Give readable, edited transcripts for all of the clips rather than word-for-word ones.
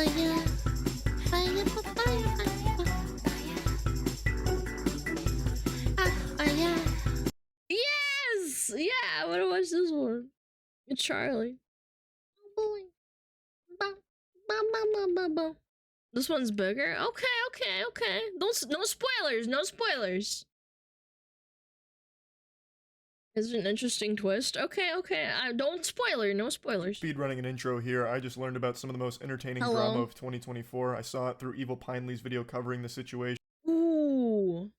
fire, fire, fire, fire. Yes! Yeah, I wanna watch this one. It's Charlie. This one's bigger? Okay. No spoilers, no spoilers. It's an interesting twist. Okay. Don't spoiler, no spoilers. Speed running an intro here. I just learned about some of the most entertaining drama of 2024. I saw it through Evil Pinely's video covering the situation. Ooh.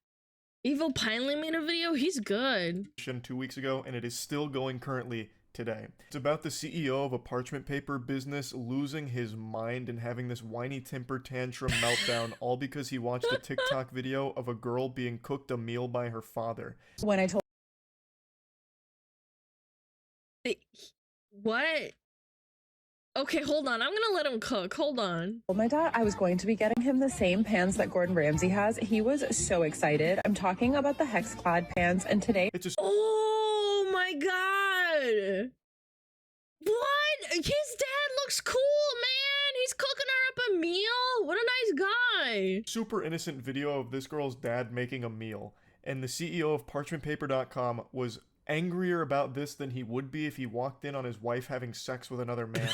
Evil Pinely made a video? He's good. 2 weeks ago, and it is still going currently today. It's about the CEO of a parchment paper business losing his mind and having this whiny temper tantrum meltdown, all because he watched a TikTok video of a girl being cooked a meal by her father. When I told What? Okay, hold on. I'm gonna let him cook. Hold on. my dad I was going to be getting him the same pans that Gordon Ramsay has, he was so excited. I'm talking about the hex-clad pans, and today It's just Oh my god! What? His dad looks cool, man! He's cooking her up a meal? What a nice guy! super innocent video of this girl's dad making a meal, and the CEO of parchmentpaper.com was angrier about this than he would be if he walked in on his wife having sex with another man.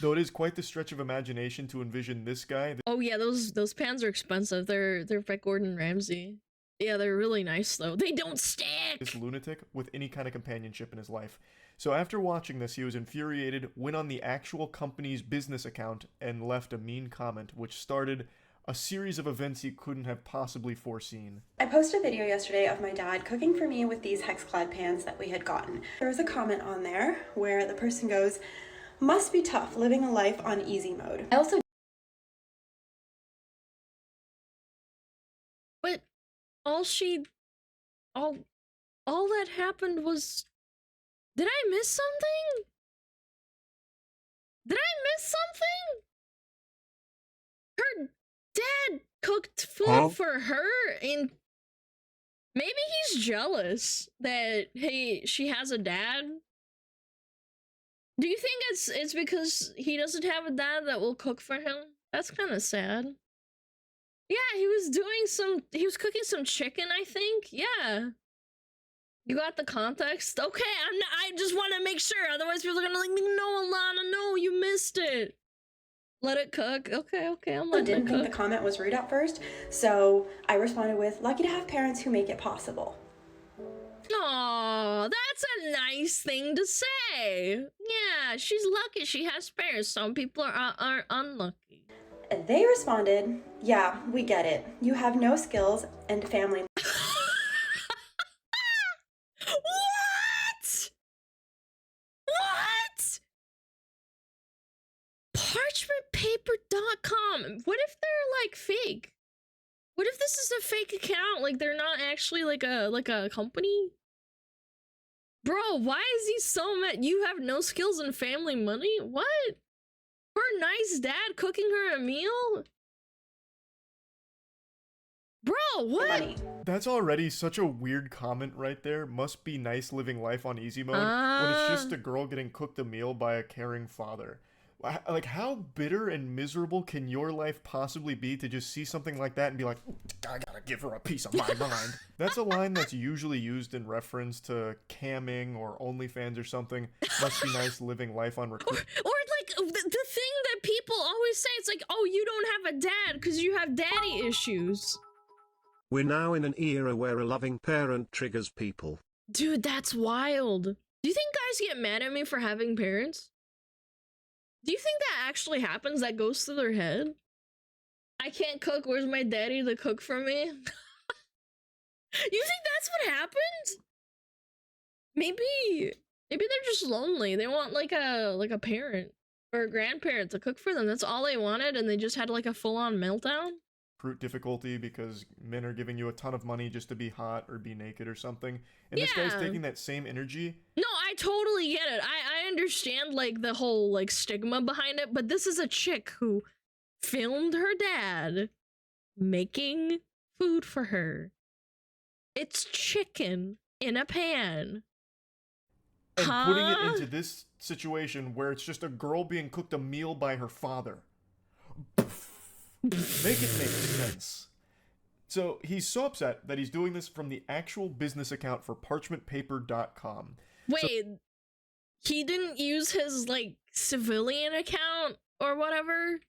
Though it is quite the stretch of imagination to envision this guy. Oh yeah, those pans are expensive. They're by Gordon Ramsay. Yeah, they're really nice though. They don't stick! This lunatic with any kind of companionship in his life. So after watching this, he was infuriated, went on the actual company's business account, and left a mean comment, which started a series of events he couldn't have possibly foreseen. I posted a video yesterday of my dad cooking for me with these hex-clad pans that we had gotten. There was a comment on there where the person goes, "Must be tough living a life on easy mode." I also But all that happened was... Did I miss something? Did I miss something? Her dad cooked food for her, and maybe he's jealous that, hey, she has a dad. Do you think it's because he doesn't have a dad that will cook for him? That's kind of sad. Yeah, he was cooking some chicken, I think. Yeah. You got the context? Okay, I just want to make sure, otherwise people are gonna like, no, Alana, no, you missed it. Let it cook. Okay, I'm letting didn't it think cook. the comment was rude at first, so I responded with, "Lucky to have parents who make it possible." Aw, that's a nice thing to say. Yeah, she's lucky she has parents. Some people are unlucky. And they responded, "Yeah, we get it. You have no skills and family." What? Parchmentpaper.com. What if they're like fake? What if this is a fake account? Like they're not actually like a company? Bro, why is he so mad? You have no skills and family money? What? Her nice dad cooking her a meal? Bro, what? Money. That's already such a weird comment right there. Must be nice living life on easy mode when it's just a girl getting cooked a meal by a caring father. Like, how bitter and miserable can your life possibly be to just see something like that and be like, I gotta give her a piece of my mind? That's a line that's usually used in reference to camming or OnlyFans or something. Must be nice living life on recruit. Or like the thing that people always say, it's like, oh, you don't have a dad because you have daddy issues. We're now in an era where a loving parent triggers people. Dude, that's wild. Do you think guys get mad at me for having parents? Do you think that actually happens? That goes through their head? I can't cook. Where's my daddy to cook for me? You think that's what happened? Maybe they're just lonely. They want like a parent or a grandparent to cook for them. That's all they wanted, and they just had like a full-on meltdown. Difficulty because men are giving you a ton of money just to be hot or be naked or something, and this guy's taking that same energy. No, I totally get it. I understand like the whole like stigma behind it, but this is a chick who filmed her dad making food for her. It's chicken in a pan. And putting it into this situation where it's just a girl being cooked a meal by her father. Make it make sense. So he's so upset that he's doing this from the actual business account for parchmentpaper.com. Wait, he didn't use his, like, civilian account or whatever?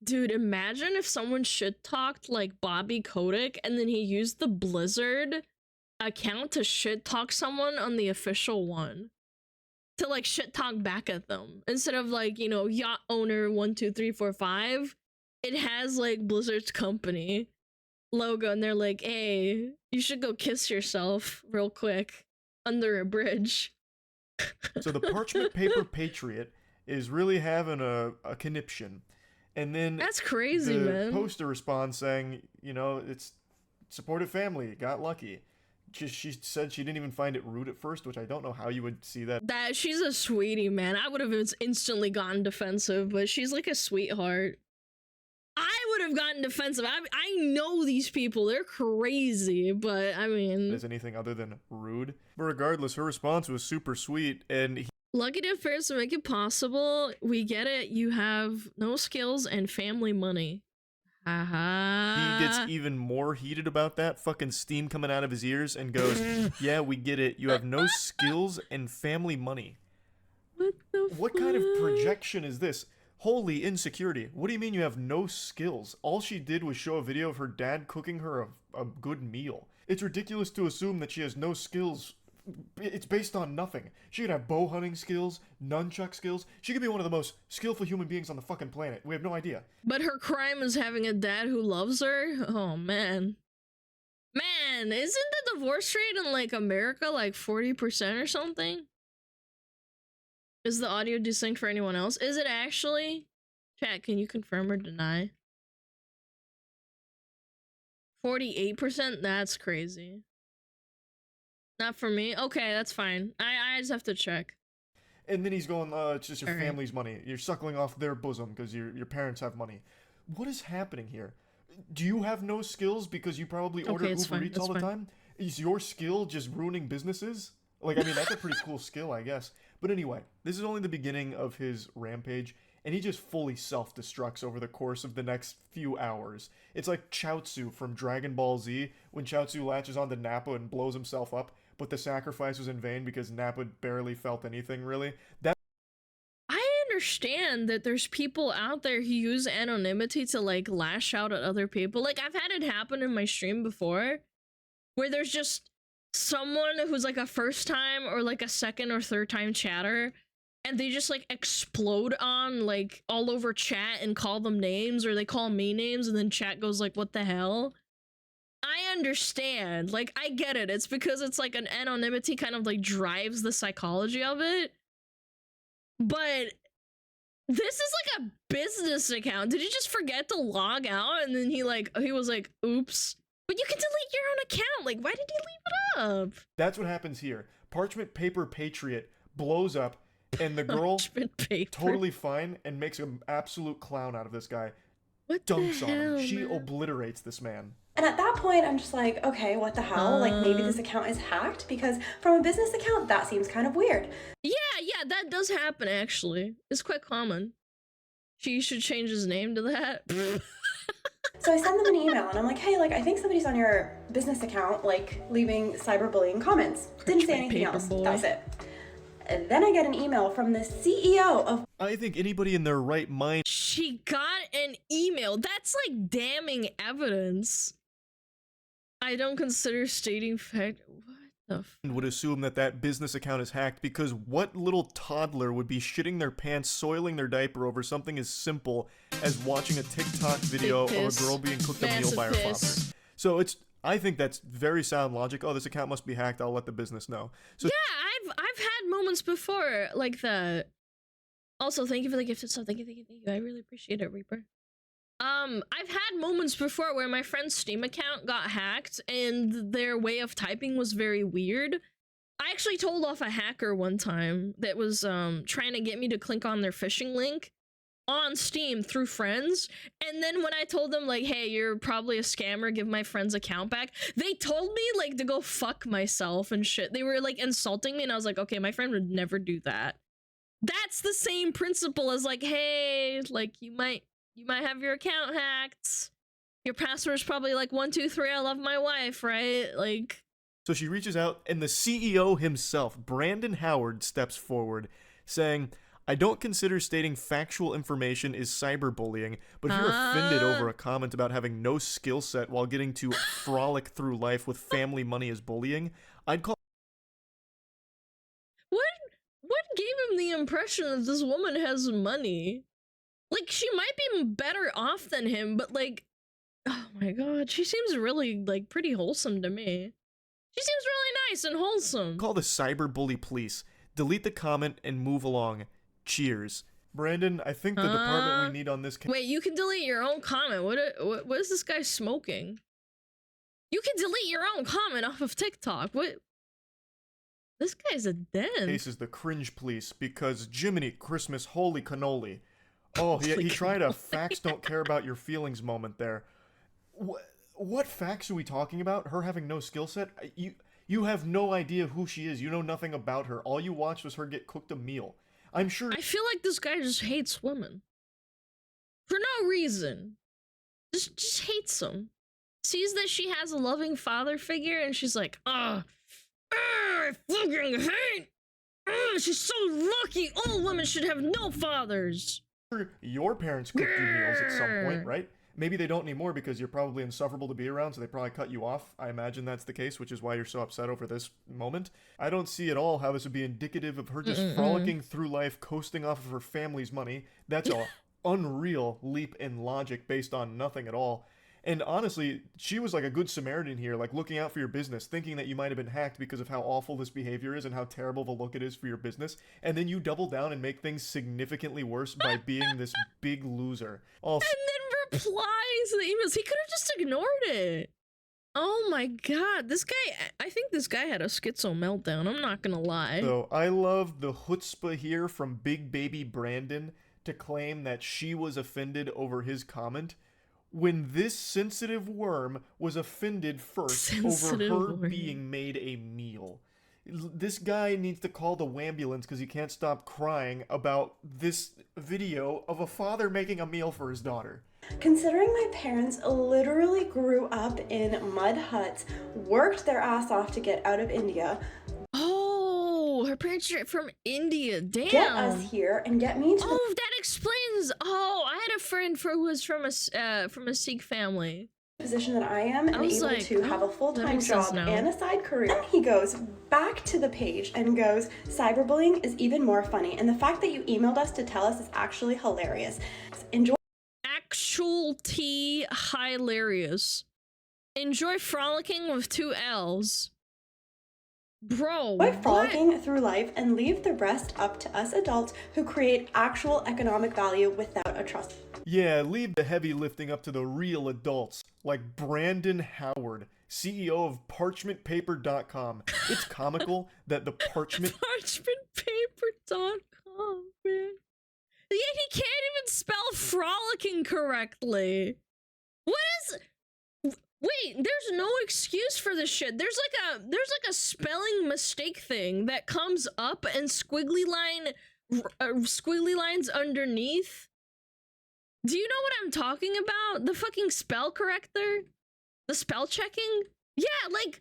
Dude, imagine if someone shit-talked, like, Bobby Kotick, and then he used the Blizzard account to shit-talk someone on the official one. To, like, shit-talk back at them. Instead of, like, you know, yacht owner 12345, it has, like, Blizzard's company logo, and they're like, hey, you should go kiss yourself real quick under a bridge. So the parchment paper patriot is really having a conniption. And then That's crazy, the man. poster responds saying, you know, it's supportive family, got lucky. She said she didn't even find it rude at first, which I don't know how you would see that. That she's a sweetie, man. I would have instantly gotten defensive, but she's like a sweetheart. I would have gotten defensive. I know these people. They're crazy, but I mean... As anything other than rude. But regardless, her response was super sweet, and Lucky to have parents to make it possible. We get it. You have no skills and family money. Haha. he gets even more heated about that, fucking steam coming out of his ears, and goes, yeah, we get it. You have no skills and family money. What the What fuck? kind of projection is this? Holy insecurity. What do you mean you have no skills? All she did was show a video of her dad cooking her a good meal. It's ridiculous to assume that she has no skills. It's based on nothing. She could have bow hunting skills, nunchuck skills. She could be one of the most skillful human beings on the fucking planet. We have no idea. But her crime is having a dad who loves her? Oh, man. Man, isn't the divorce rate in, like, America, like, 40% or something? Is the audio distinct for anyone else? Is it actually? Chat, can you confirm or deny? 48%? That's crazy. Not for me? Okay, that's fine. I just have to check. And then he's going, it's just your All right. family's money. You're suckling off their bosom because your parents have money. What is happening here? Do you have no skills because you probably order it's Uber fine, Eats it's all the fine. time? Is your skill just ruining businesses? Like, I mean, that's a pretty cool skill, I guess. But anyway, this is only the beginning of his rampage, and he just fully self-destructs over the course of the next few hours. It's like Chaozu from Dragon Ball Z, when Chaozu latches onto Nappa and blows himself up, but the sacrifice was in vain because Nappa barely felt anything, really. I understand that there's people out there who use anonymity to, like, lash out at other people. Like, I've had it happen in my stream before, where there's just someone who's, like, a first time or, like, a second or third time chatter, and they just, like, explode on, like, all over chat and call them names, or they call me names, and then chat goes, like, what the hell? I understand. Like, I get it. It's because it's, like, an anonymity kind of, like, drives the psychology of it. But this is like a business account. Did you just forget to log out? And then he was like, oops. But you can delete your own account. Like, why did he leave it up? That's what happens here. Parchment Paper Patriot blows up, and the girl, Parchment paper. totally fine, and makes an absolute clown out of this guy. What Dunks the on hell, him. She man? obliterates this man. And at that point, I'm just like, okay, what the hell? Like, maybe this account is hacked, because from a business account, that seems kind of weird. Yeah, that does happen, actually. It's quite common. She should change his name to that. So I send them an email, and I'm like, hey, like, I think somebody's on your business account, like, leaving cyberbullying comments. Didn't say anything Paper else. boy. That was it. And then I get an email from the CEO of I think anybody in their right mind She got an email. That's like damning evidence. I don't consider stating fact. What the f- would assume that that business account is hacked, because what little toddler would be shitting their pants, soiling their diaper over something as simple as watching a TikTok video of a piss. girl being cooked a meal Massive by her piss. father? So I think that's very sound logic. Oh, this account must be hacked. I'll let the business know. So Yeah, I've had moments before like that. Also, thank you for the gifted stuff. Thank you. I really appreciate it, Reaper. I've had moments before where my friend's Steam account got hacked and their way of typing was very weird. I actually told off a hacker one time that was trying to get me to click on their phishing link on Steam through friends, and then when I told them, like, hey, you're probably a scammer, give my friend's account back, they told me, like, to go fuck myself and shit. They were, like, insulting me, and I was like, okay, my friend would never do that. That's the same principle as, like, hey, like, you might You might have your account hacked. Your password's probably like 123 I love my wife, right? Like, so she reaches out, and the CEO himself, Brandon Howard, steps forward, saying, I don't consider stating factual information is cyberbullying, but if you're offended over a comment about having no skill set while getting to frolic through life with family money as bullying, I'd call... What gave him the impression that this woman has money? Like, she might be better off than him, but like, oh my god, she seems really, like, pretty wholesome to me. She seems really nice and wholesome. Call the cyberbully police, delete the comment, and move along. Cheers. Brandon, I think the department we need on this... Wait, you can delete your own comment. What is this guy smoking? You can delete your own comment off of TikTok. What? This guy's a den. Case is the cringe police, because Jiminy Christmas, holy cannoli. Oh, he tried a facts don't care about your feelings moment there. What facts are we talking about? Her having no skill set? You have no idea who she is. You know nothing about her. All you watched was her get cooked a meal. I'm sure... I feel like this guy just hates women. For no reason. Just hates them. Sees that she has a loving father figure and she's like, I fucking hate! She's so lucky! All women should have no fathers! Your parents cooked you meals at some point, right? Maybe they don't anymore because you're probably insufferable to be around, so they probably cut you off. I imagine that's the case, which is why you're so upset over this moment. I don't see at all how this would be indicative of her just frolicking through life, coasting off of her family's money. That's an unreal leap in logic based on nothing at all. And honestly, she was like a good Samaritan here, like looking out for your business, thinking that you might have been hacked because of how awful this behavior is and how terrible of a look it is for your business. And then you double down and make things significantly worse by being this big loser. Also, and then replying to the emails. He could have just ignored it. Oh my god, this guy, I think this guy had a schizo meltdown, I'm not gonna lie. So, I love the chutzpah here from Big Baby Brandon to claim that she was offended over his comment, when this sensitive worm was offended first over her being made a meal. This guy needs to call the wambulance because he can't stop crying about this video of a father making a meal for his daughter. Considering my parents literally grew up in mud huts, worked their ass off to get out of India. Oh, her parents are from India, damn. Get us here and get me to that explains. Oh, I had a friend who was from a Sikh family. Position that I am and able like, to have a full-time job and a side career. Then he goes back to the page and goes, cyberbullying is even more funny, and the fact that you emailed us to tell us is actually hilarious. Enjoy. Actual T hilarious. Enjoy frolicking with 2 L's. Bro, Enjoy frolicking through life and leave the rest up to us adults who create actual economic value without a trust. Yeah, leave the heavy lifting up to the real adults, like Brandon Howard, CEO of parchmentpaper.com. It's comical that the Parchmentpaper.com, man. Yeah, he can't even spell frolicking correctly. What is... Wait, there's no excuse for this shit. There's like a spelling mistake thing that comes up and squiggly lines underneath. Do you know what I'm talking about? The fucking spell corrector? The spell checking? Yeah, like,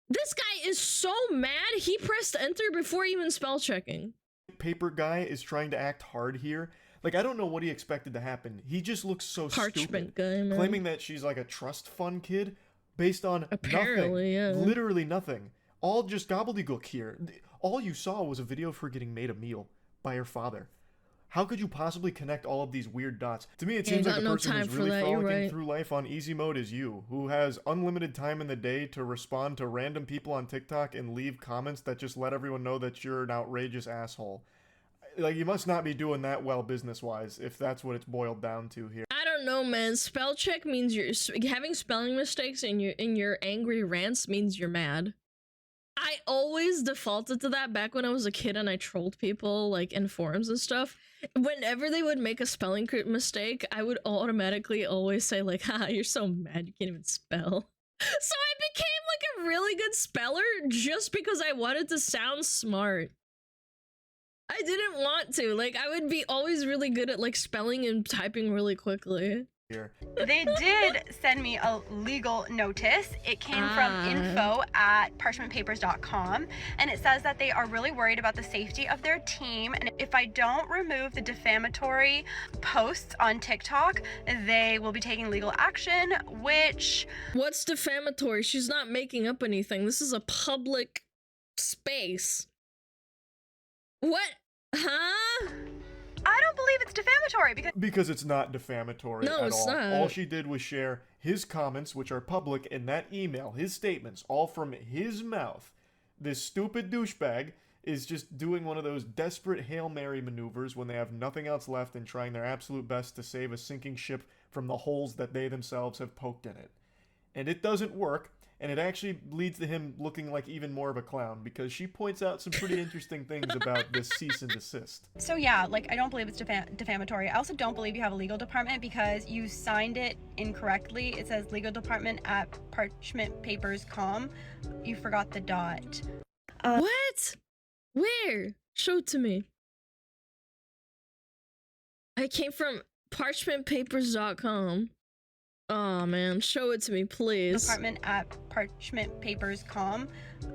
this guy is so mad he pressed enter before even spell checking. Paper guy is trying to act hard here. Like, I don't know what he expected to happen. He just looks so stupid. Guy, man. Claiming that she's like a trust fund kid based on apparently, nothing. Yeah. Literally nothing. All just gobbledygook here. All you saw was a video of her getting made a meal by her father. How could you possibly connect all of these weird dots? To me, it seems like the person who's really frolicking through life on easy mode is you, who has unlimited time in the day to respond to random people on TikTok and leave comments that just let everyone know that you're an outrageous asshole. Like, you must not be doing that well business-wise, if that's what it's boiled down to here. I don't know, man. Spell check means you're having spelling mistakes in your angry rants means you're mad. I always defaulted to that back when I was a kid and I trolled people like in forums and stuff. Whenever they would make a spelling mistake, I would automatically always say like, "Ha, you're so mad you can't even spell." So I became like a really good speller just because I wanted to sound smart. I didn't want to. Like, I would be always really good at like spelling and typing really quickly. Here. They did send me a legal notice. It came from info@parchmentpapers.com, and it says that they are really worried about the safety of their team, and if I don't remove the defamatory posts on TikTok, they will be taking legal action, which... What's defamatory? She's not making up anything. This is a public space. What? Huh? I don't believe it's defamatory because it's not defamatory No, at it's all. not. All she did was share his comments, which are public, in that email, his statements, all from his mouth. This stupid douchebag is just doing one of those desperate Hail Mary maneuvers when they have nothing else left and trying their absolute best to save a sinking ship from the holes that they themselves have poked in it. And it doesn't work, and it actually leads to him looking like even more of a clown, because she points out some pretty interesting things about this cease and desist. So yeah, like, I don't believe it's defamatory. I also don't believe you have a legal department because you signed it incorrectly. It says legal department at parchmentpapers.com. You forgot the dot. What? Where? Show it to me. I came from parchmentpapers.com. Oh man, show it to me, please. Department at parchmentpapers.com.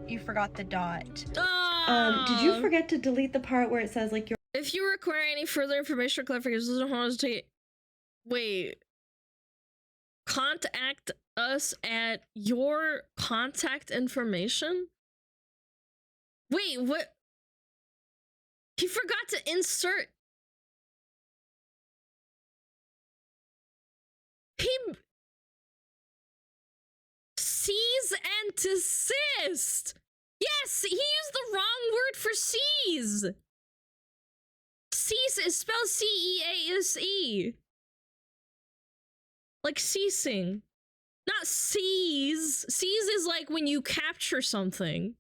You forgot the dot. Oh. Did you forget to delete the part where it says like your... If you require any further information or clarification, don't hesitate. Wait. Contact us at your contact information? Wait, what? He forgot to insert. He cease and desist. Yes, he used the wrong word for seize. Cease is spelled C-E-A-S-E. Like ceasing. Not seize. Seize is like when you capture something.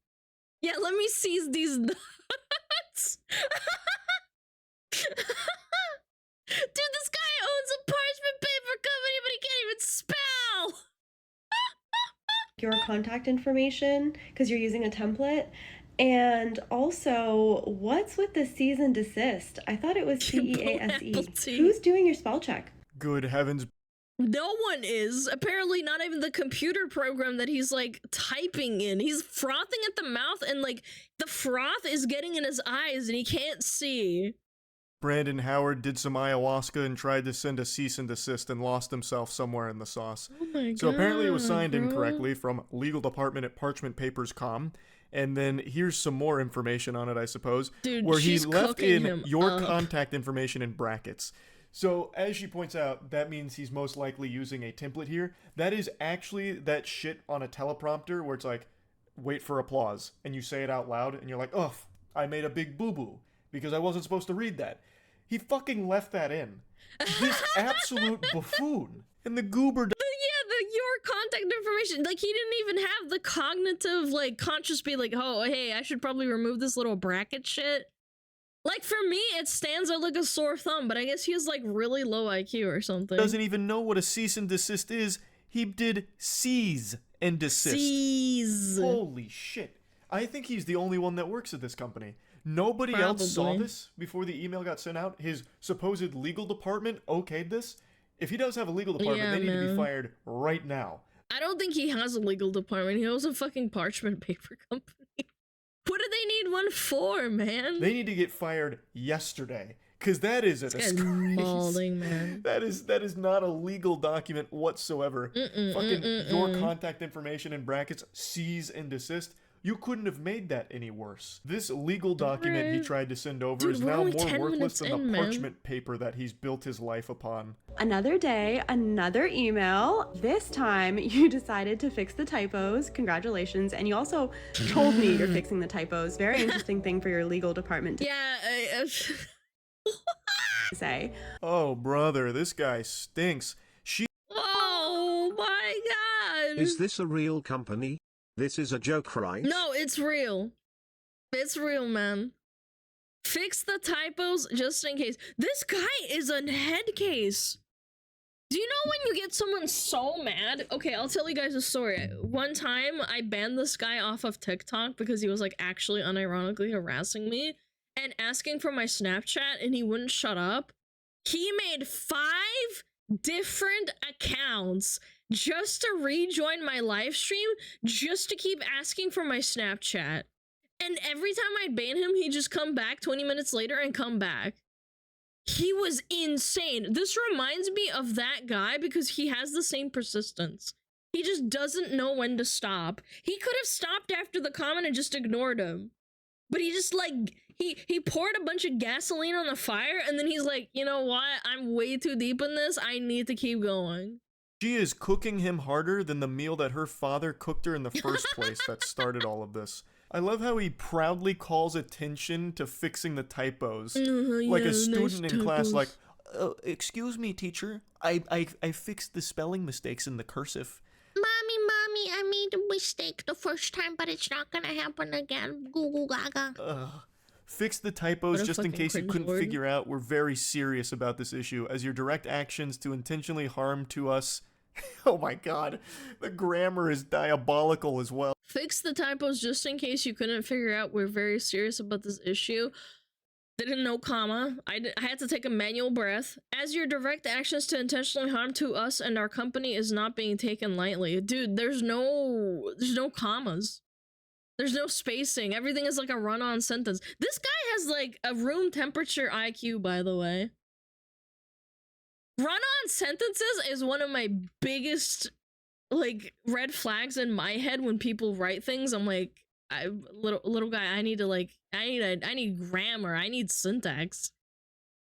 Yeah, let me seize these nuts. Dude, this guy owns a parchment paper company, but he can't even spell. your contact information because you're using a template? And also, what's with the cease and desist? I thought it was C-E-A-S-E. Who's doing your spell check? Good heavens. No one is. Apparently not even the computer program that he's like typing in. He's frothing at the mouth and like the froth is getting in his eyes and he can't see. Brandon Howard did some ayahuasca and tried to send a cease and desist and lost himself somewhere in the sauce. Oh my god. So apparently it was signed incorrectly from legal department at parchmentpapers.com. And then here's some more information on it, I suppose. Dude, where he she's left cooking in him your up. contact information in brackets. So as she points out, that means he's most likely using a template here. That is actually that shit on a teleprompter where it's like, wait for applause. And you say it out loud and you're like, ugh, I made a big boo-boo because I wasn't supposed to read that. He fucking left that in. This absolute buffoon. And the goober... Your contact information, like he didn't even have the cognitive like conscious be like, oh hey, I should probably remove this little bracket shit. Like for me it stands out like a sore thumb, but I guess he has like really low IQ or something. Doesn't even know what a cease and desist is. He did seize and desist. Seize. Holy shit. I think he's the only one that works at this company. Nobody else saw this before the email got sent out. His supposed legal department okayed this. If he does have a legal department, they need to be fired right now. I don't think he has a legal department. He owns a fucking parchment paper company. What do they need one for, man? They need to get fired yesterday. Because that is a disgrace. Balding, man. That is not a legal document whatsoever. Your contact information in brackets, cease and desist. You couldn't have made that any worse. This legal document he tried to send over is now more worthless than the parchment paper that he's built his life upon. Another day, another email. This time you decided to fix the typos. Congratulations. And you also told me you're fixing the typos. Very interesting thing for your legal department to say. Oh, brother, this guy stinks. Oh my god. Is this a real company? This is a joke, right? No, it's real. It's real, man. Fix the typos just in case. This guy is a head case. Do you know when you get someone so mad? Okay, I'll tell you guys a story. One time, I banned this guy off of TikTok because he was like actually unironically harassing me. and asking for my Snapchat and he wouldn't shut up. He made 5 different accounts just to rejoin my live stream, just to keep asking for my Snapchat. And every time I'd ban him, he'd just come back 20 minutes later and come back. He was insane. This reminds me of that guy because he has the same persistence. He just doesn't know when to stop. He could have stopped after the comment and just ignored him. But he just like, he poured a bunch of gasoline on the fire and then he's like, you know what? I'm way too deep in this. I need to keep going. She is cooking him harder than the meal that her father cooked her in the first place that started all of this. I love how he proudly calls attention to fixing the typos. Like a student in class, like, excuse me, teacher. I fixed the spelling mistakes in the cursive. Mommy, I made a mistake the first time, but it's not gonna happen again. Goo goo gaga. Fix the typos just in case you couldn't figure out. We're very serious about this issue, as your direct actions to intentionally harm to us. Oh my god, the grammar is diabolical as well. Fix the typos just in case you couldn't figure out. We're very serious about this issue. Didn't know comma. I had to take a manual breath. As your direct actions to intentionally harm to us and our company is not being taken lightly. Dude, there's no commas. There's no spacing. Everything is like a run-on sentence. This guy has like a room temperature IQ, by the way. Run-on sentences is one of my biggest like red flags in my head when people write things. I'm like, little guy, I need grammar, I need syntax.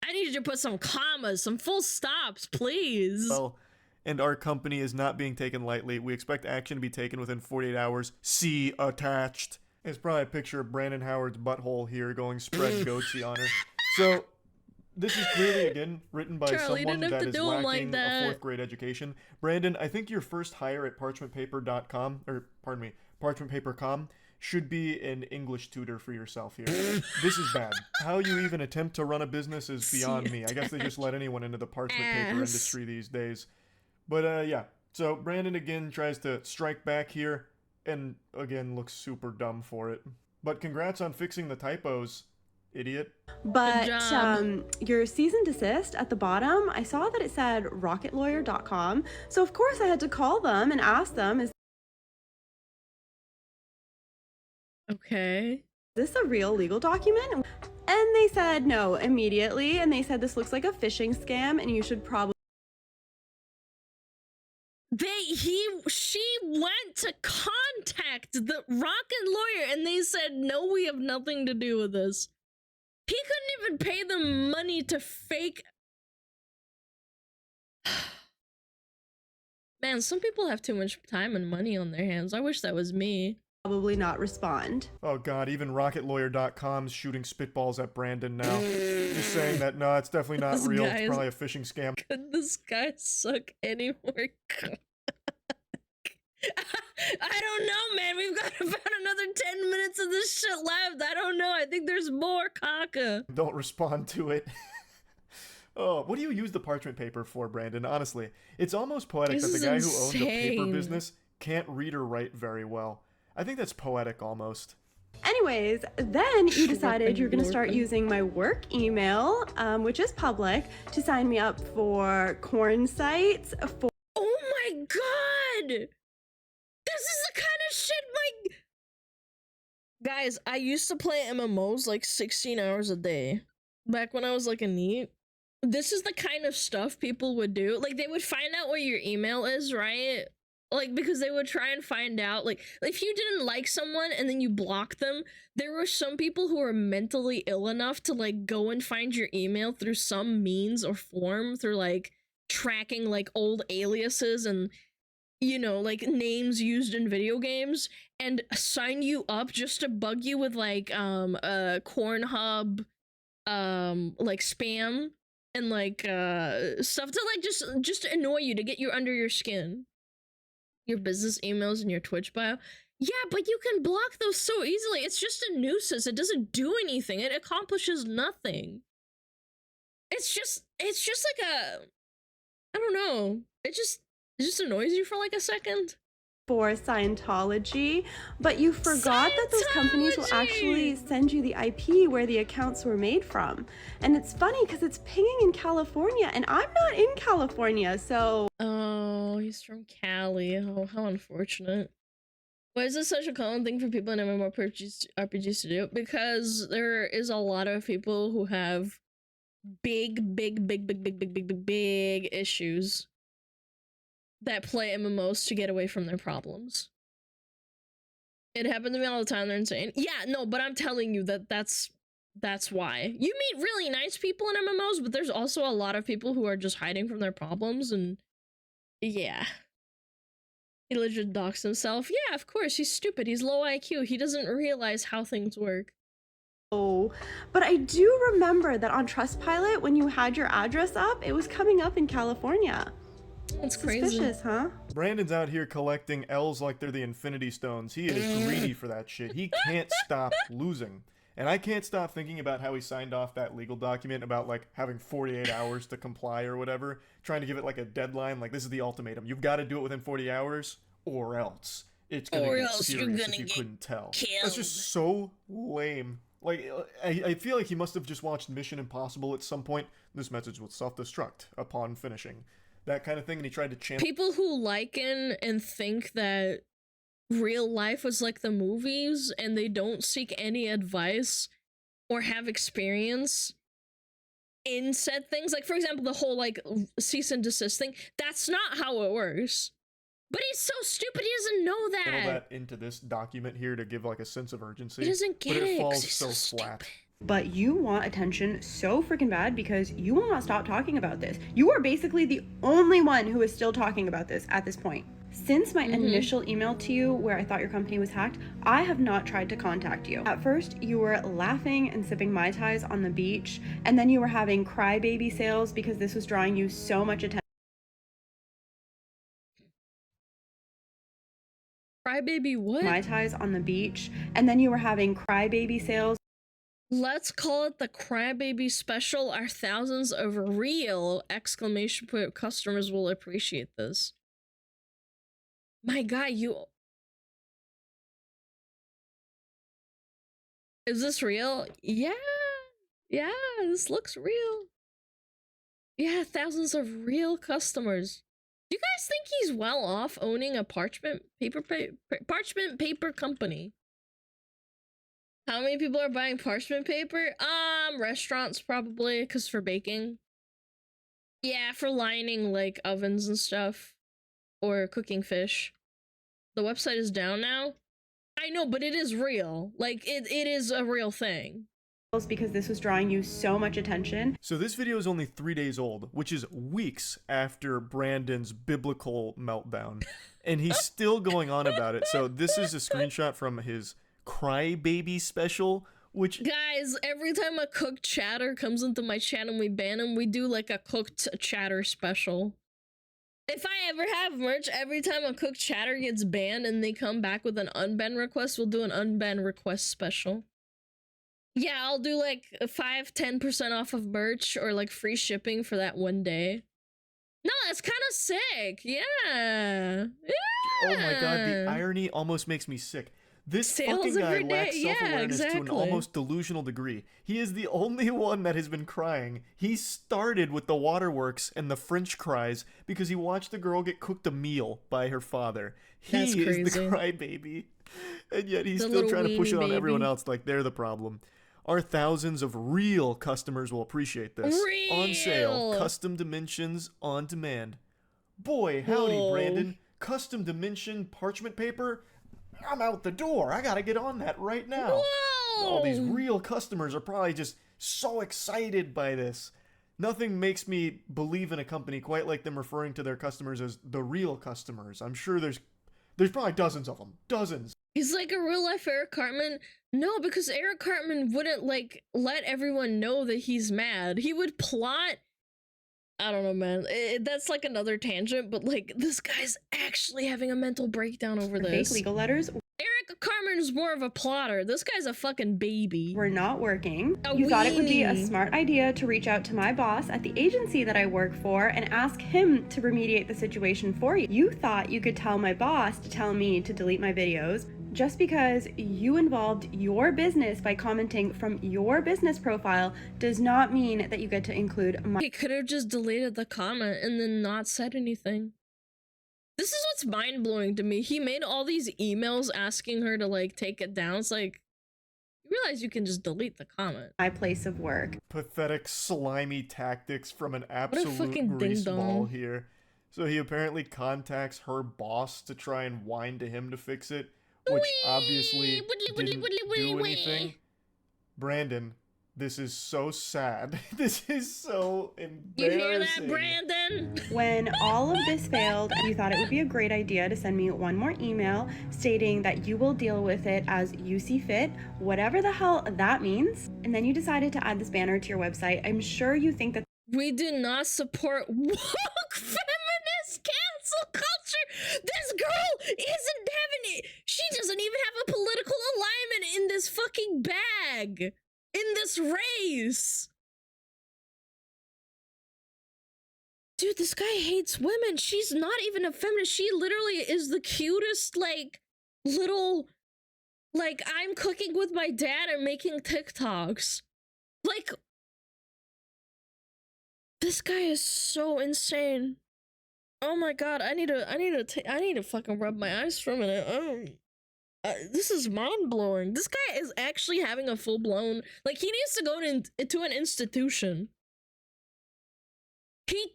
I need you to put some commas, some full stops, please. Well, and our company is not being taken lightly. We expect action to be taken within 48 hours. See attached. It's probably a picture of Brandon Howard's butthole here going spread goatsy on her. So, this is clearly, again, written by someone that is lacking a 4th grade education. Brandon, I think your first hire at parchmentpaper.com, or pardon me, parchmentpaper.com, should be an English tutor for yourself here. This is bad. How you even attempt to run a business is beyond me. I guess they just let anyone into the parchment paper industry these days. But yeah, so Brandon again tries to strike back here, and again looks super dumb for it. But congrats on fixing the typos, idiot. But your cease and desist at the bottom, I saw that it said rocketlawyer.com. So of course I had to call them and ask them, is this a real legal document? And they said no immediately, and they said this looks like a phishing scam and you should probably she went to contact the Rocket Lawyer and they said no, we have nothing to do with this. He couldn't even pay them money to fake. Man, some people have too much time and money on their hands. I wish that was me. probably not respond. Oh god, even rocketlawyer.com's shooting spitballs at Brandon now. Just saying that, no, it's definitely not real. It's probably a phishing scam. Could this guy suck any more cock? I don't know, man. We've got about another 10 minutes of this shit left. I don't know. I think there's more caca. Don't respond to it. Oh, what do you use the parchment paper for, Brandon? Honestly, it's almost poetic that the guy who owns a paper business can't read or write very well. I think that's poetic almost. Anyways, then you decided you're going to start using my work email, which is public, to sign me up for corn sites for— Oh my god! This is the kind of shit my— Guys, I used to play MMOs like 16 hours a day. Back when I was like a NEET. This is the kind of stuff people would do. Like, they would find out what your email is, right? Like, because they would try and find out, like, if you didn't like someone and then you blocked them, there were some people who were mentally ill enough to, like, go and find your email through some means or form, through, like, tracking, like, old aliases and, you know, like, names used in video games, and sign you up just to bug you with, like, Cornhub, like, spam, and, like, stuff to, like, just annoy you, to get you under your skin. Your business emails and your Twitch bio. Yeah, but you can block those so easily. It's just a nuisance. It doesn't do anything. It accomplishes nothing. It's just like a— I don't know. It just annoys you for like a second. for Scientology, but you forgot that those companies will actually send you the IP where the accounts were made from. And it's funny because it's pinging in California and I'm not in California, so... Oh, he's from Cali. Oh, how unfortunate. Why is this such a common thing for people in MMORPGs to do? Because there is a lot of people who have big issues that play MMOs to get away from their problems. It happened to me all the time. They're insane. Yeah, no, but I'm telling you that's why. You meet really nice people in MMOs, but there's also a lot of people who are just hiding from their problems, and yeah. He legit doxed himself. Yeah, of course, he's stupid. He's low IQ. He doesn't realize how things work. Oh, but I do remember that on Trustpilot, when you had your address up, it was coming up in California. That's crazy. Suspicious, huh? Brandon's out here collecting L's like they're the Infinity Stones. He is greedy for that shit. He can't stop losing. And I can't stop thinking about how he signed off that legal document about, like, having 48 hours to comply or whatever, trying to give it, like, a deadline. Like, this is the ultimatum. You've got to do it within 40 hours, or else. It's going to get serious if you couldn't tell. That's just so lame. Like, I feel like he must have just watched Mission Impossible at some point. This message will self-destruct upon finishing. That kind of thing, and he tried to chant. People who liken and think that real life was like the movies and they don't seek any advice or have experience in said things. Like, for example, the whole, like, cease and desist thing. That's not how it works. But he's so stupid, he doesn't know that. Channel that into this document here to give, like, a sense of urgency. He doesn't get but it it, 'cause falls he's so so flat. stupid. But you want attention so freaking bad because you will not stop talking about this. You are basically the only one who is still talking about this at this point. Since my initial email to you where I thought your company was hacked, I have not tried to contact you. At first, you were laughing and sipping Mai Tais on the beach, and then you were having crybaby sales because this was drawing you so much attention. Crybaby what? Mai Tais on the beach, and then you were having crybaby sales. Let's call it the Crybaby Special. Our thousands of real exclamation point customers will appreciate this. My God, you... Is this real? Yeah. Yeah, this looks real. Yeah, thousands of real customers. Do you guys think he's well off owning a parchment paper company? How many people are buying parchment paper? Restaurants probably, because for baking. Yeah, for lining, like, ovens and stuff. Or cooking fish. The website is down now? I know, but it is real. Like, it is a real thing. Because this was drawing you so much attention. So this video is only 3 days old, which is weeks after Brandon's biblical meltdown. And he's still going on about it. So this is a screenshot from his Crybaby special, which... Guys, every time a cooked chatter comes into my channel and we ban him, we do, like, a cooked chatter special. If I ever have merch, every time a cooked chatter gets banned and they come back with an unban request, we'll do an unban request special. Yeah, I'll do like 5-10% off of merch or like free shipping for that one day. No, that's kind of sick. Yeah. Oh my God, the irony almost makes me sick. This Sales fucking guy every day. lacks self-awareness to an exactly. almost delusional degree. He is the only one that has been crying. He started with the waterworks and the French cries because he watched the girl get cooked a meal by her father. That's He is the crazy. crybaby. And yet he's The still little trying to push it weenie on everyone baby. else like they're the problem. Our thousands of real customers will appreciate this. On sale, Real. custom dimensions on demand. Boy, howdy, Whoa. Brandon. Custom dimension parchment paper? I'm out the door. I gotta get on that right now. Whoa! All these real customers are probably just so excited by this. Nothing makes me believe in a company quite like them referring to their customers as the real customers. I'm sure there's probably dozens of them. Dozens. He's like a real life Eric Cartman. No, because Eric Cartman wouldn't like let everyone know that he's mad. He would plot. I don't know, man. That's like another tangent, but like this guy's actually having a mental breakdown over Fake this. legal letters. Eric Carmen's more of a plotter. This guy's a fucking baby. Were not working. A You thought it would be a weenie. smart idea to reach out to my boss at the agency that I work for and ask him to remediate the situation for you. You thought you could tell my boss to tell me to delete my videos. Just because you involved your business by commenting from your business profile does not mean that you get to include my. He could have just deleted the comment and then not said anything. This is what's mind-blowing to me. He made all these emails asking her to, like, take it down. It's like, you realize you can just delete the comment. My place of work. Pathetic, slimy tactics from an fucking absolute grease ding-dong. ball here. So he apparently contacts her boss to try and whine to him to fix it, which obviously didn't do anything. Brandon, this is so sad. This is so embarrassing. You hear that, Brandon? When all of this failed, you thought it would be a great idea to send me one more email stating that you will deal with it as you see fit, whatever the hell that means. And then you decided to add this banner to your website. I'm sure you think that We do not support woke feminist cancel culture. This girl isn't having it. She doesn't even have a political alignment in this fucking bag. In this race. Dude, this guy hates women. She's not even a feminist. She literally is the cutest, like, little, like, I'm cooking with my dad and making TikToks. Like, this guy is so insane. Oh my god, I need to fucking rub my eyes for a minute. This is mind-blowing. This guy is actually having a full-blown, like, he needs to go into an institution. He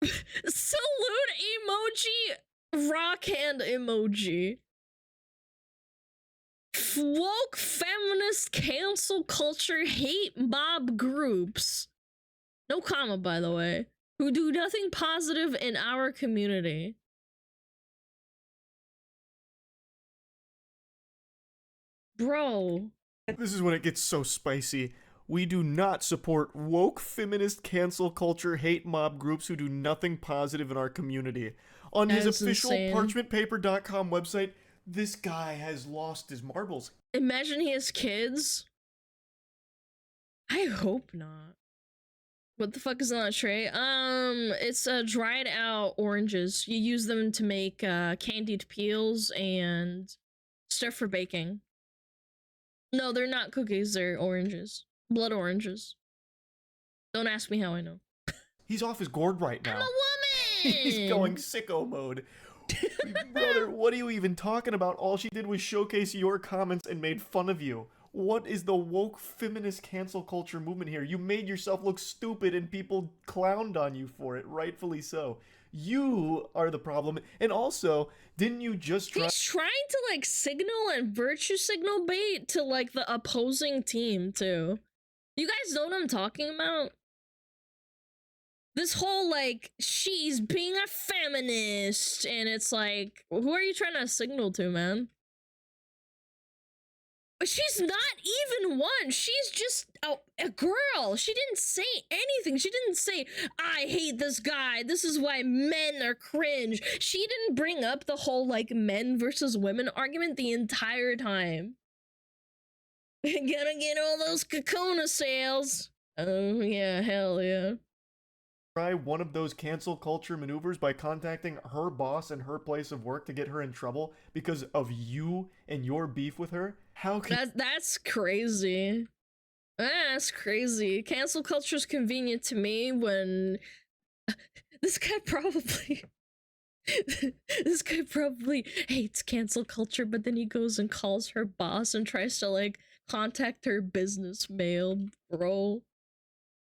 salute emoji, rock hand emoji. Woke feminist cancel culture hate mob groups. No comma, by the way. Who do nothing positive in our community. Bro. This is when it gets so spicy. We do not support woke feminist cancel culture hate mob groups who do nothing positive in our community. On his That's official insane. parchmentpaper.com website, this guy has lost his marbles. Imagine he has kids. I hope not. What the fuck is on that tray? It's dried out oranges. You use them to make candied peels and stuff for baking. No, they're not cookies, they're oranges. Blood oranges. Don't ask me how I know. He's off his gourd right now. I'm a woman! He's going sicko mode. Brother, what are you even talking about? All she did was showcase your comments and made fun of you. What is the woke feminist cancel culture movement here? You made yourself look stupid and people clowned on you for it, rightfully so. You are the problem. And also, didn't you just try— He's trying to, like, signal and virtue signal bait to, like, the opposing team, too. You guys know what I'm talking about? This whole, like, she's being a feminist, and it's like, who are you trying to signal to, man? She's not even one. She's just a girl. She didn't say anything. She didn't say, I hate this guy. This is why men are cringe. She didn't bring up the whole, like, men versus women argument the entire time. Gonna get all those Kakuna sales. Oh, yeah, hell yeah. try one of those cancel culture maneuvers by contacting her boss and her place of work to get her in trouble because of you and your beef with her? How can— That's crazy. That's crazy. Cancel culture's convenient to me when this guy probably this guy probably hates cancel culture, but then he goes and calls her boss and tries to, like, contact her business mail, bro.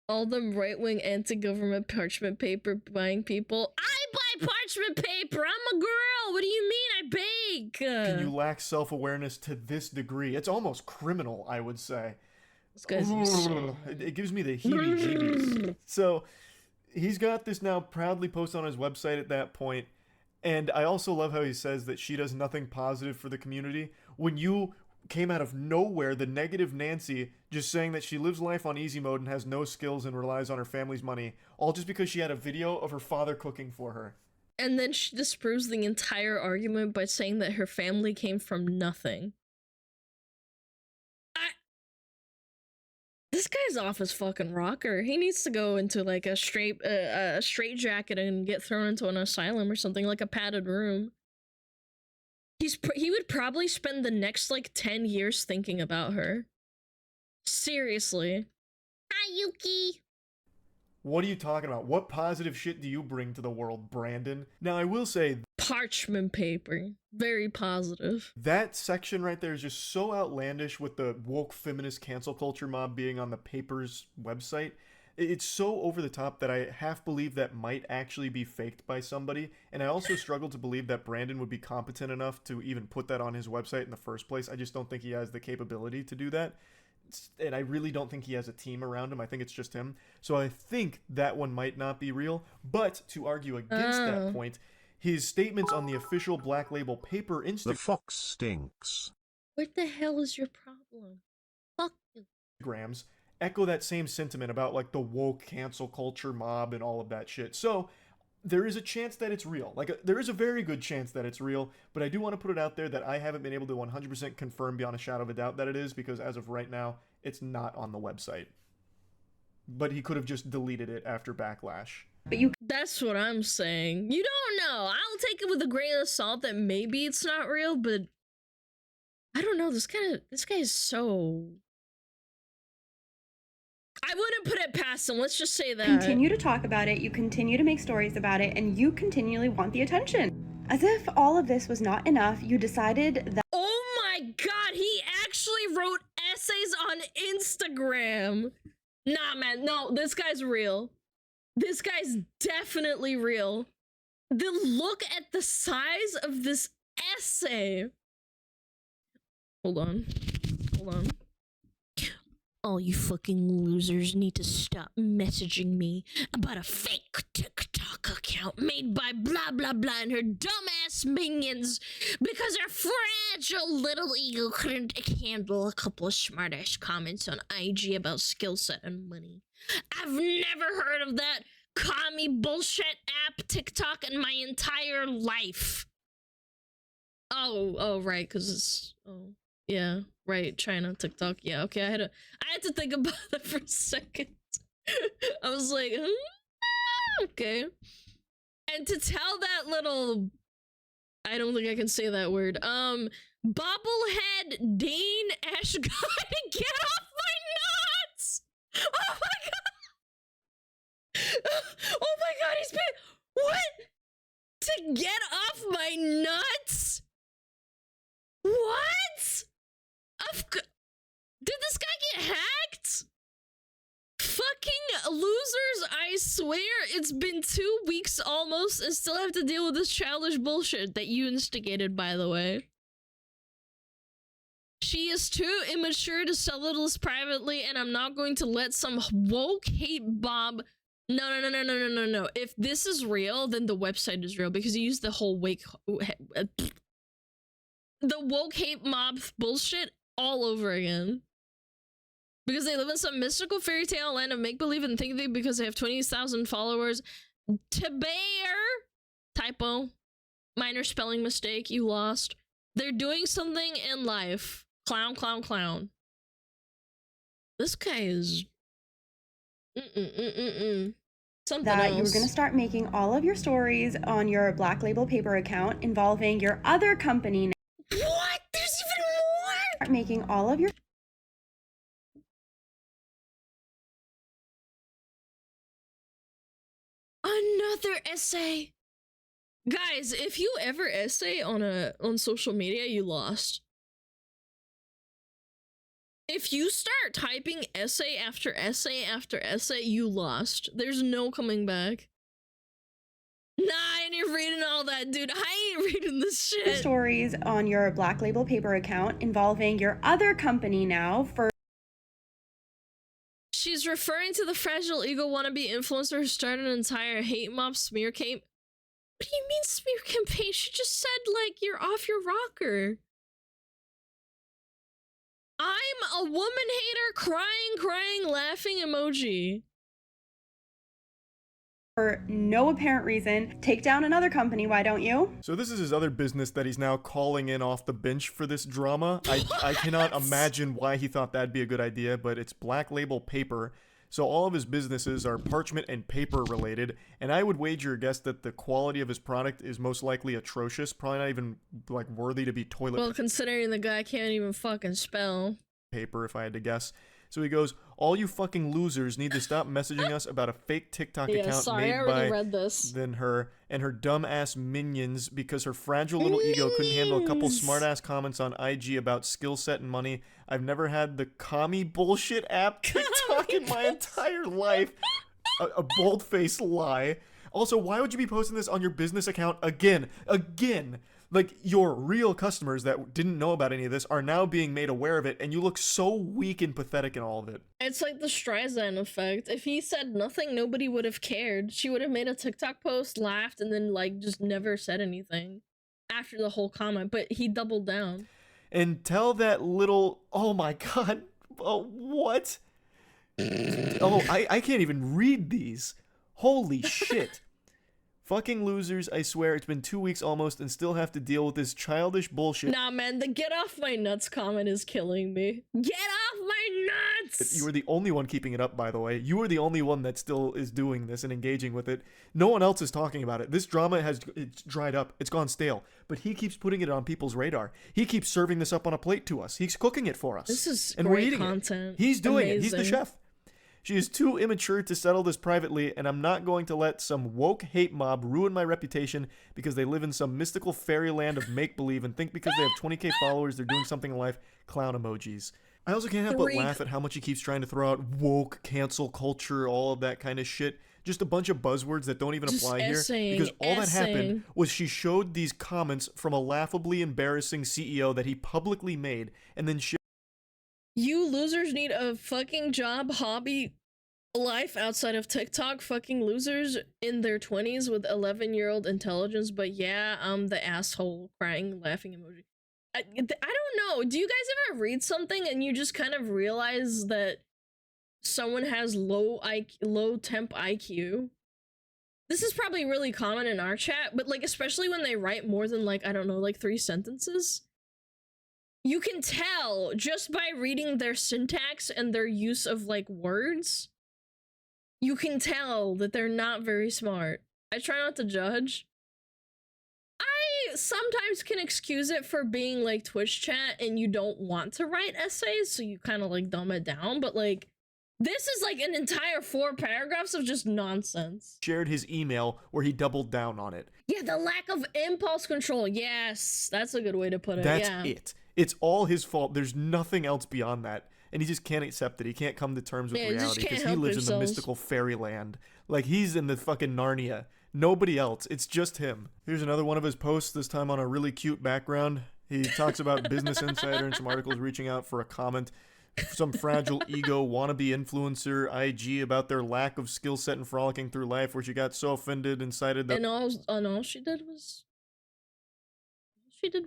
All them right-wing anti-government parchment paper buying people. I buy parchment paper! I'm a girl! What do you mean I bake? Can you lack self-awareness to this degree? It's almost criminal, I would say. This guy's insane. It gives me the heebie-jeebies. So, he's got this now proudly posted on his website at that point, and I also love how he says that she does nothing positive for the community. When you came out of nowhere, the negative Nancy, just saying that she lives life on easy mode and has no skills and relies on her family's money, all just because she had a video of her father cooking for her. And then she disproves the entire argument by saying that her family came from nothing. This guy's off his fucking rocker. He needs to go into like a straight jacket and get thrown into an asylum or something, like a padded room. He would probably spend the next like 10 years thinking about her. Seriously. Hi, Yuki. What are you talking about? What positive shit do you bring to the world, Brandon? Now, I will say... Parchment paper. Very positive. That section right there is just so outlandish with the woke feminist cancel culture mob being on the paper's website. It's so over the top that I half believe that might actually be faked by somebody, and I also struggle to believe that Brandon would be competent enough to even put that on his website in the first place. I just don't think he has the capability to do that. And I really don't think he has a team around him. I think it's just him. So I think that one might not be real. But to argue against that point, his statements on the official Black Label Paper Instagram... The fox stinks. What the hell is your problem? Fuck you. ...grams echo that same sentiment about like the woke cancel culture mob and all of that shit. So there is a chance that it's real. There is a very good chance that it's real, but I do want to put it out there that I haven't been able to 100% confirm beyond a shadow of a doubt that it is, because as of right now, it's not on the website. But he could have just deleted it after backlash. That's what I'm saying. You don't know. I'll take it with a grain of salt that maybe it's not real, but I don't know. This guy is so... I wouldn't put it past him. Let's just say that. Continue to talk about it, you continue to make stories about it, and you continually want the attention. As if all of this was not enough, you decided that... Oh my god, he actually wrote essays on Instagram. Nah, man, no, this guy's real. This guy's definitely real. Look at the size of this essay. Hold on. All you fucking losers need to stop messaging me about a fake TikTok account made by blah blah blah and her dumbass minions because her fragile little ego couldn't handle a couple of smartass comments on IG about skill set and money. I've never heard of that commie bullshit app TikTok in my entire life. Oh, right, because it's... Oh, yeah. Right, China, TikTok. Yeah, okay, I had to think about that for a second. I was like, okay. And to tell that little... I don't think I can say that word. Bobblehead Dean Ash guy to get off my nuts! Oh my god! Oh my god, he's been... What? To get off my nuts? What? Did this guy get hacked? Fucking losers, I swear it's been 2 weeks almost and still have to deal with this childish bullshit that you instigated, by the way. She is too immature to sell this privately, and I'm not going to let some woke hate Bob... No. If this is real, then the website is real, because he used the whole the woke hate mob bullshit all over again. Because they live in some mystical fairy tale land of make-believe and think they, because they have 20,000 followers. Typo. Minor spelling mistake, you lost. They're doing something in life. Clown. This guy is... Something that else. you were going to start making all of your stories on your Black Label Paper account involving your other company. What? There's even more? Start making all of your... Another essay. Guys, if you ever essay on social media, you lost. If you start typing essay after essay after essay, you lost. There's no coming back. Nah, I ain't reading all that, dude. I ain't reading this shit. Stories on your Black Label Paper account involving your other company now for... She's referring to the fragile ego wannabe influencer who started an entire hate mob smear campaign. What do you mean smear campaign? She just said, like, you're off your rocker. I'm a woman hater, crying, laughing emoji. for no apparent reason. Take down another company, why don't you? So this is his other business that he's now calling in off the bench for this drama. I cannot imagine why he thought that'd be a good idea, but it's Black Label Paper. So all of his businesses are parchment and paper related, and I would wager a guess that the quality of his product is most likely atrocious, probably not even like worthy to be toilet Well, considering the guy can't even fucking spell. paper if I had to guess. So he goes, all you fucking losers need to stop messaging us about a fake TikTok Yeah, account sorry, I made already by read this. than her and her dumb-ass minions because her fragile little ego couldn't handle a couple smart-ass comments on IG about skill set and money. I've never had the commie bullshit app TikTok in my entire life. A bold-faced lie. Also, why would you be posting this on your business account again? Like, your real customers that didn't know about any of this are now being made aware of it, and you look so weak and pathetic in all of it. It's like the Streisand effect. If he said nothing, nobody would have cared. She would have made a TikTok post, laughed, and then like just never said anything after the whole comment, but he doubled down. And tell that little... Oh my god. Oh, what? Oh, I can't even read these. Holy shit. Fucking losers, I swear it's been 2 weeks almost and still have to deal with this childish bullshit. Nah, man, the get off my nuts comment is killing me. Get off my nuts! You were the only one keeping it up, by the way. You were the only one that still is doing this and engaging with it. No one else is talking about it. This drama it's dried up. It's gone stale. But he keeps putting it on people's radar. He keeps serving this up on a plate to us. He's cooking it for us. This is and we're great eating content. it. He's doing it. He's the Amazing. chef. She is too immature to settle this privately, and I'm not going to let some woke hate mob ruin my reputation because they live in some mystical fairyland of make-believe and think because they have 20k followers they're doing something in life. Clown emojis. I also can't help but laugh at how much he keeps trying to throw out woke, cancel culture, all of that kind of shit. Just a bunch of buzzwords that don't even apply here. Because all that happened was she showed these comments from a laughably embarrassing CEO that he publicly made, and then You losers need a fucking job, hobby, life outside of TikTok. Fucking losers in their 20s with 11-year-old intelligence. But yeah, I'm the asshole crying, laughing emoji. I don't know. Do you guys ever read something and you just kind of realize that someone has low temp IQ? This is probably really common in our chat, but like especially when they write more than like, I don't know, like 3 sentences. You can tell just by reading their syntax and their use of like words. You can tell that they're not very smart. I try not to judge. I sometimes can excuse it for being like Twitch chat and you don't want to write essays, so you kind of like dumb it down, but like this is like an entire 4 paragraphs of just nonsense. shared his email where he doubled down on it. Yeah, the lack of impulse control. Yes, that's a good way to put it. That's yeah. it. It's all his fault. There's nothing else beyond that. And he just can't accept it. He can't come to terms with reality because he lives in the mystical fairyland. Like, he's in the fucking Narnia. Nobody else. It's just him. Here's another one of his posts, this time on a really cute background. He talks about Business Insider and some articles reaching out for a comment. Some fragile ego wannabe influencer IG about their lack of skill set and frolicking through life, where she got so offended and cited that... And all she did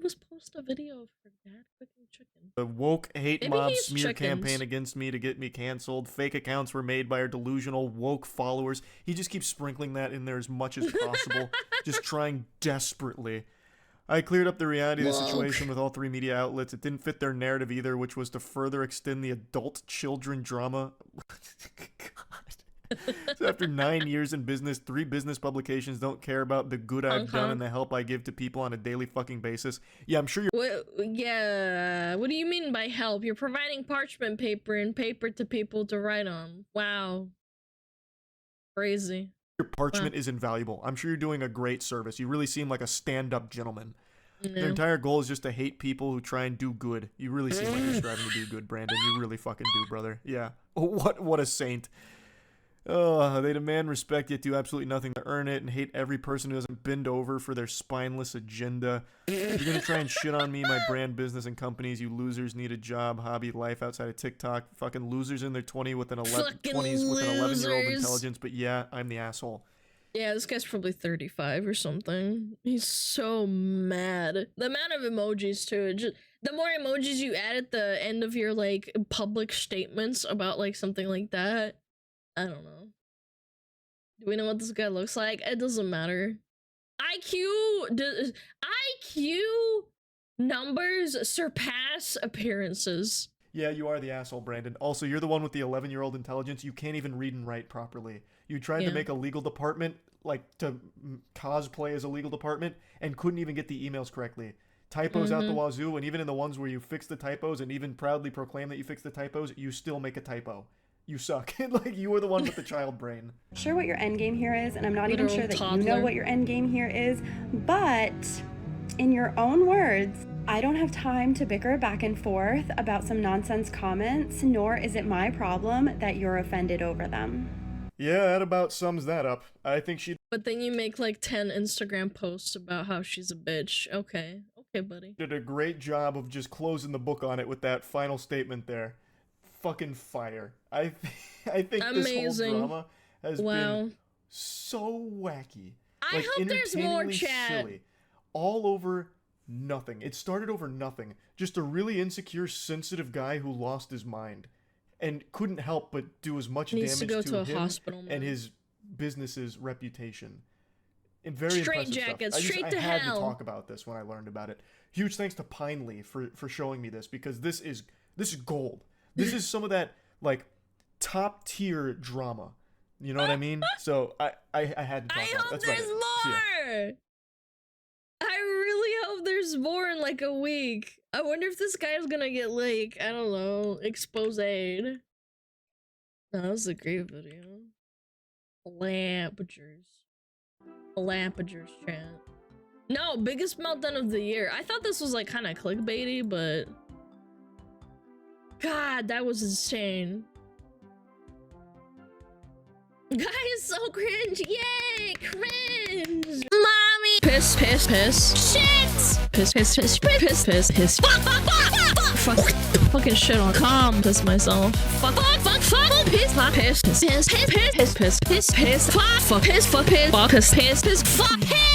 was post a video of her dad cooking chicken. The woke hate Maybe mob he eats smear chickens. campaign against me to get me canceled. Fake accounts were made by our delusional woke followers. He just keeps sprinkling that in there as much as possible, just trying desperately. I cleared up the reality of the situation with all 3 media outlets. It didn't fit their narrative either, which was to further extend the adult children drama. God. So after 9 years in business, 3 business publications don't care about the good I've done and the help I give to people on a daily fucking basis. Yeah, I'm sure you're... Yeah, what do you mean by help? You're providing parchment paper and paper to people to write on. Wow. Crazy. Your parchment is invaluable. I'm sure you're doing a great service. You really seem like a stand-up gentleman. Their entire goal is just to hate people who try and do good. You really seem like you're striving to do good, Brandon. You really fucking do, brother. Yeah. What a saint. Oh, they demand respect, yet do absolutely nothing to earn it, and hate every person who doesn't bend over for their spineless agenda. If you're gonna try and shit on me, my brand, business, and companies, you losers need a job, hobby, life outside of TikTok. Fucking losers in their 20s with an 11-year-old intelligence, but yeah, I'm the asshole. Yeah, this guy's probably 35 or something. He's so mad. The amount of emojis, too. Just, the more emojis you add at the end of your, like, public statements about, like, something like that, I don't know. Do we know what this guy looks like? It doesn't matter. IQ numbers surpass appearances. Yeah, you are the asshole, Brandon. Also, you're the one with the 11-year-old intelligence. You can't even read and write properly. You tried to make a legal department, like, to cosplay as a legal department, and couldn't even get the emails correctly. Typos out the wazoo, and even in the ones where you fix the typos and even proudly proclaim that you fix the typos, you still make a typo. You suck. Like, you were the one with the child brain. Sure what your end game here is, and I'm not even sure that you know what your end game here is, but in your own words, I don't have time to bicker back and forth about some nonsense comments, nor is it my problem that you're offended over them. Yeah, that about sums that up. I think she But then you make like 10 Instagram posts about how she's a bitch. Okay. Okay, buddy. did a great job of just closing the book on it with that final statement there. Fucking fire. I think this whole drama has been so wacky. I hope there's more chat. Silly. All over nothing. It started over nothing. Just a really insecure, sensitive guy who lost his mind and couldn't help but do as much damage to him and his business's reputation. And very impressive stuff. I had to talk about this when I learned about it. Huge thanks to Pinely for showing me this, because this is gold. This is some of that, like, top tier drama. You know what I mean? So I had to talk about it. I hope there's more. I really hope there's more in like a week. I wonder if this guy's gonna get, like, I don't know, exposed. No, that was a great video. Lampagers chat. No, biggest meltdown of the year. I thought this was like kind of clickbaity, but God, that was insane. Guys, so cringe. Yay, cringe. Mommy. Piss. Shit. Piss. Fuck. Fucking shit on calm. Piss myself. Fuck. Piss. Fuck. Piss.